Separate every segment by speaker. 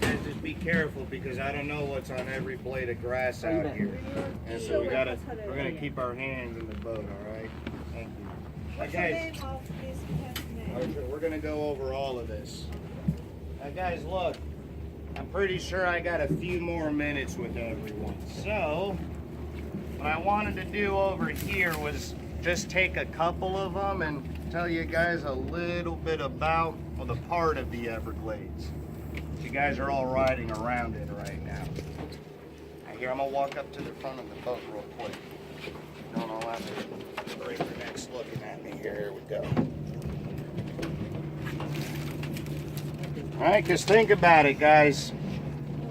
Speaker 1: And just be careful because I don't know what's on every blade of grass out here. And so we're gonna keep our hands in the boat, all right? Thank you.
Speaker 2: What's the
Speaker 1: guys,
Speaker 2: name of this cat's name?
Speaker 1: we're gonna go over all of this. Now guys, look, I'm pretty sure I got a few more minutes with everyone. So, what I wanted to do over here was just take a couple of them and tell you guys a little bit about, well, the part of the Everglades. You guys are all riding around it right now. Now here, I'm gonna walk up to the front of the boat real quick. Don't allow me to break your necks looking at me here. Here we go. All right, because think about it, guys.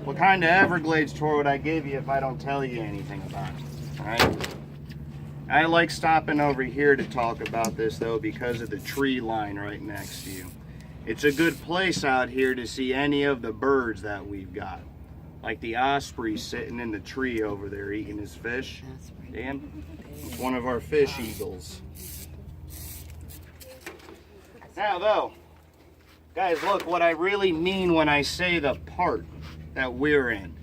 Speaker 1: What kind of Everglades tour would I give you if I don't tell you anything about it? All right. I like stopping over here to talk about this, though, because of the tree line right next to you. It's a good place out here to see any of the birds that we've got. Like the osprey sitting in the tree over there eating his fish. Dan? It's one of our fish eagles. Now, though, guys, look, what I really mean when I say the part that we're in.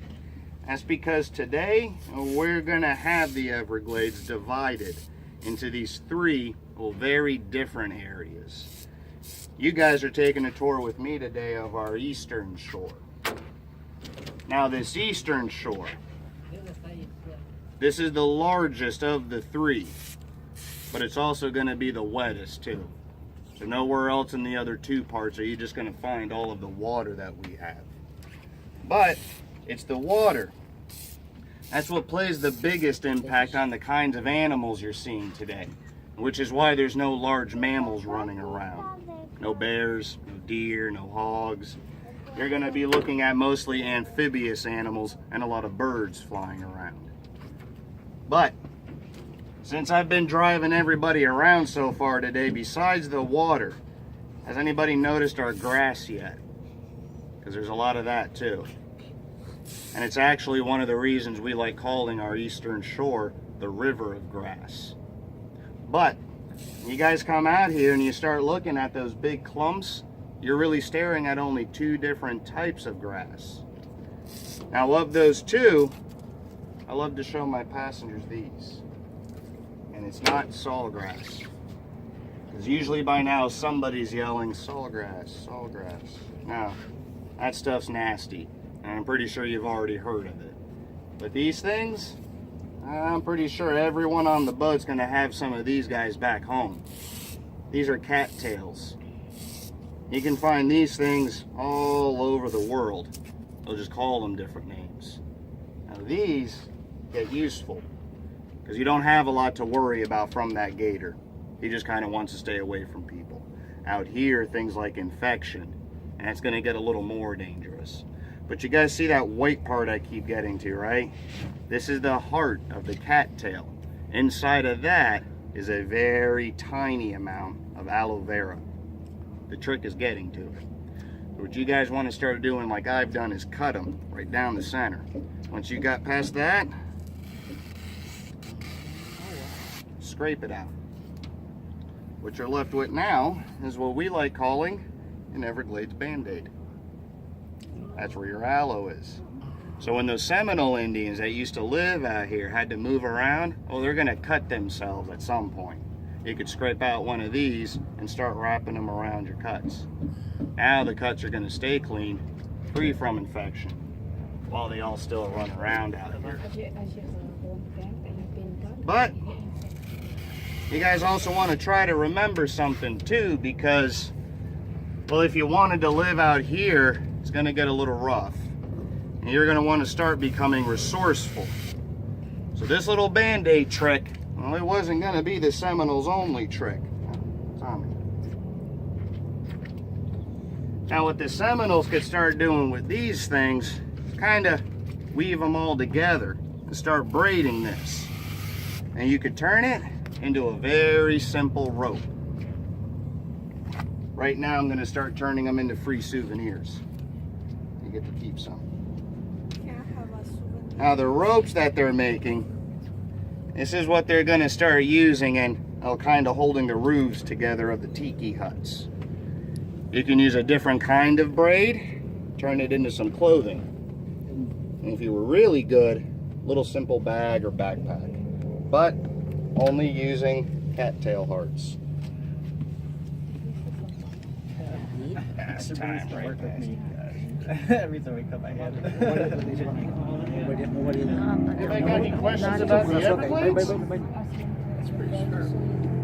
Speaker 1: That's because today we're gonna have the Everglades divided into these three, well, very different areas. You guys are taking a tour with me today of our eastern shore. Now this eastern shore, this is the largest of the three, but it's also gonna be the wettest too. So nowhere else in the other two parts are you just gonna find all of the water that we have. But it's the water. That's what plays the biggest impact on the kinds of animals you're seeing today, which is why there's no large mammals running around. No bears, no deer, no hogs. You're gonna be looking at mostly amphibious animals and a lot of birds flying around. But since I've been driving everybody around so far today, besides the water, has anybody noticed our grass yet? Because there's a lot of that too. And it's actually one of the reasons we like calling our eastern shore the river of grass. But when you guys come out here and you start looking at those big clumps, you're really staring at only two different types of grass. Now of those two, I love to show my passengers these. And it's not sawgrass. Because usually by now somebody's yelling, sawgrass, sawgrass. No, that stuff's nasty. And I'm pretty sure you've already heard of it. But these things, I'm pretty sure everyone on the boat's gonna have some of these guys back home. These are cattails. You can find these things all over the world. They'll just call them different names. Now these get useful because you don't have a lot to worry about from that gator. He just kind of wants to stay away from people. Out here, things like infection, and it's gonna get a little more dangerous. But you guys see that white part I keep getting to, right? This is the heart of the cattail. Inside of that is a very tiny amount of aloe vera. The trick is getting to it. What you guys want to start doing, like I've done, is cut them right down the center. Once you got past that, scrape it out. What you're left with now is what we like calling an Everglades Band-Aid. That's where your aloe is. So when those Seminole Indians that used to live out here had to move around, well, they're gonna cut themselves at some point. You could scrape out one of these and start wrapping them around your cuts. Now the cuts are gonna stay clean, free from infection, while they all still run around out here. But you guys also want to try to remember something too, because, well, if you wanted to live out here, it's going to get a little rough. And you're going to want to start becoming resourceful. So this little Band-Aid trick, well, it wasn't going to be the Seminoles' only trick. Tommy. Now what the Seminoles could start doing with these things is kind of weave them all together and start braiding this. And you could turn it into a very simple rope. Right now I'm going to start turning them into free souvenirs. You get to keep some. Now the ropes that they're making, this is what they're going to start using and kind of holding the roofs together of the tiki huts. You can use a different kind of braid, turn it into some clothing. And if you were really good, little simple bag or backpack. But only using cattail hearts. Past time right past you guys.
Speaker 3: Every time we come, I have
Speaker 1: Anybody got any questions about the Everglades?
Speaker 4: That's pretty sure.